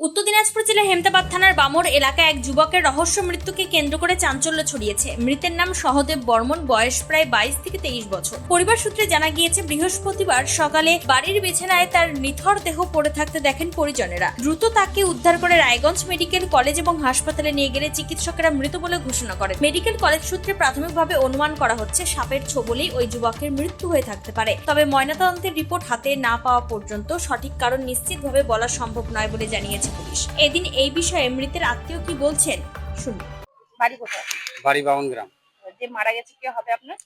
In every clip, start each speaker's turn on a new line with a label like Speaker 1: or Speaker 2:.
Speaker 1: উত্তর দিনাজপুর জেলার হেমতাবাদ থানার বামর এলাকায় এক যুবকের রহস্য মৃত্যুকে কেন্দ্র করে চাঞ্চল্য ছড়িয়েছে। মৃতের নাম সহদেব বর্মন, বয়স প্রায় 22 থেকে 23 বছর। পরিবার সূত্রে জানা গিয়েছে, বৃহস্পতিবার সকালে বাড়ির বিছানায় তার নিথর দেহ পড়ে থাকতে দেখেন পরিজনেরা। দ্রুত তাকে উদ্ধার করে রায়গঞ্জ মেডিকেল কলেজ এবং হাসপাতালে নিয়ে গেলে চিকিৎসকেরা মৃত বলে ঘোষণা করেন। মেডিকেল কলেজ সূত্রে প্রাথমিকভাবে অনুমান করা হচ্ছে সাপের ছোবলেই ওই যুবকের মৃত্যু হয়ে থাকতে পারে। তবে ময়নাতদন্তের রিপোর্ট হাতে না পাওয়া পর্যন্ত সঠিক কারণ নিশ্চিতভাবে বলা সম্ভব নয় বলে জানিয়েছে পুলিশ। এদিন এই বিষয়ে মৃতের আত্মীয় কি বলছেন শুনুন।
Speaker 2: বাড়ি কোথায়?
Speaker 3: বাড়ি বাউনগ্রাম।
Speaker 2: যে মারা গেছে কে হবে আপনার?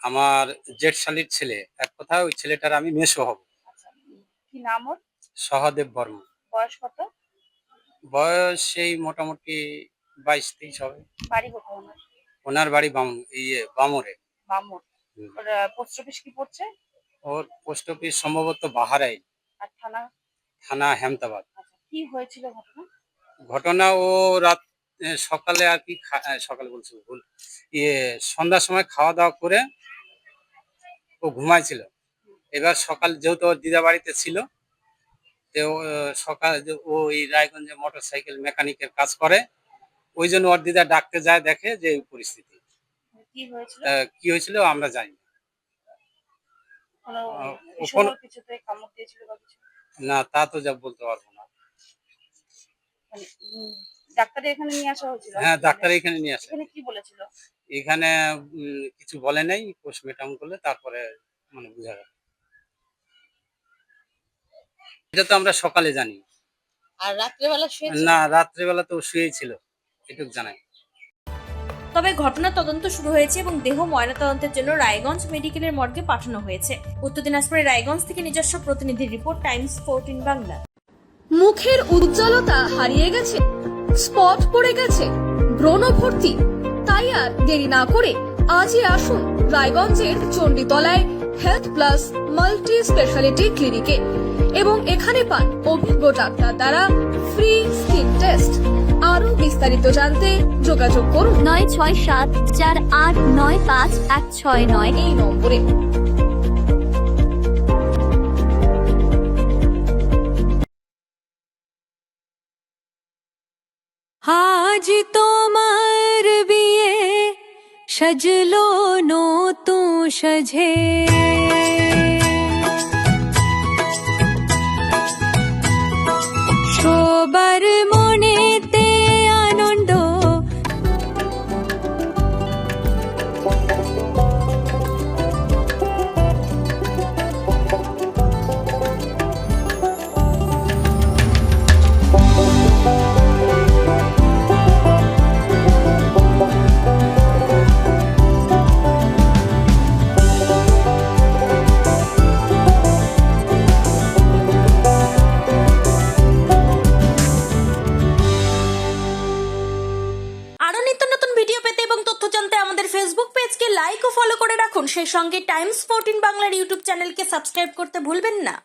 Speaker 3: আমার জেঠশালীর ছেলে, এক কথায় ওই ছেলেটার আমি মেসো হব।
Speaker 2: আচ্ছা, কি নাম ওর?
Speaker 3: সহদেব বর্মন।
Speaker 2: বয়স কত?
Speaker 3: বয়স সেই মোটামুটি 22-23 হবে।
Speaker 2: বাড়ি কোথায় ওনার?
Speaker 3: ওনার বাড়ি বামরে।
Speaker 2: মামুর। ওর পোস্ট অফিস কি পড়ছে?
Speaker 3: ওর পোস্ট অফিস সম্ভবত বাহারাই,
Speaker 2: আর থানা?
Speaker 3: থানা হেমতাবাদ।
Speaker 2: আচ্ছা, কি হয়েছিল ঘটনা?
Speaker 3: ঘটনা ও রাত সকালে আর কি সকালে বলছি ভুল, সন্ধ্যার সময় খাওয়া দাওয়া করে ও ঘুমাইছিল। এবার সকাল যেহেতু ওর দিদা বাড়িতে ছিল, তো সকাল ও এই রায়গঞ্জে মোটর সাইকেল মেকানিকের কাজ করে, ওই জন্য ওর দিদা ডাকতে যায়, দেখে যে এই পরিস্থিতি।
Speaker 2: কি হয়েছিল?
Speaker 3: কি হয়েছিল আমরা জানি না।
Speaker 2: কোনো
Speaker 3: কোনো
Speaker 2: কিছুতে কামড় দিয়েছিল বা কিছু?
Speaker 3: না, তা তো যা বলতে পারবো না।
Speaker 2: মানে ডাক্তার এখানে নিয়ে আসা হয়েছিল?
Speaker 3: হ্যাঁ, ডাক্তার এখানে নিয়ে আসে।
Speaker 2: এখানে কি বলেছিল?
Speaker 3: এখানে কিছু বলে নাই, পোস্টমর্টম করলে তারপরে মানে বোঝা গেল। এটা তো আমরা সকালে জানি।
Speaker 2: আর রাত্রেবেলা শুয়েছিল?
Speaker 3: না, রাত্রেবেলা তো শুয়েই ছিল, এটুকু জানাই।
Speaker 1: তবে ঘটনা তদন্ত শুরু হয়েছে এবং দেহ ময়নাতদন্তের জন্য রায়গঞ্জ মেডিকেলের মর্গে পাঠানো হয়েছে। উত্তর দিনাজপুরের রায়গঞ্জ থেকে নিজস্ব প্রতিনিধির রিপোর্ট, টাইমস 14 বাংলা।
Speaker 4: মুখের উজ্জ্বলতা হারিয়ে গেছে, স্পট পড়ে গেছে, ব্রণ ভর্তি, তাই আর দেরি না করে আজই আসুন রায়গঞ্জের চণ্ডীতলায় হেলথ প্লাস মাল্টি স্পেশালিটি ক্লিনিকে এবং এখানে পান অভিজ্ঞ ডাক্তার দ্বারা ফ্রি স্কিন টেস্ট। আরো বিস্তারিত জানতে যোগাযোগ করুন
Speaker 5: 9674895169
Speaker 4: এই নম্বরে।
Speaker 5: আজ তোমার বিয়ে সাজলো নতুন সাজে, সবার মনেতে আনন্দ,
Speaker 1: আরো নিত্য নতুন ভিডিও পেতে এবং তথ্য জানতে আমাদের ফেসবুক পেজকে লাইক ও ফলো করে রাখুন। সেই সঙ্গে টাইমস 14 বাংলার ইউটিউব চ্যানেলকে সাবস্ক্রাইব করতে ভুলবেন না।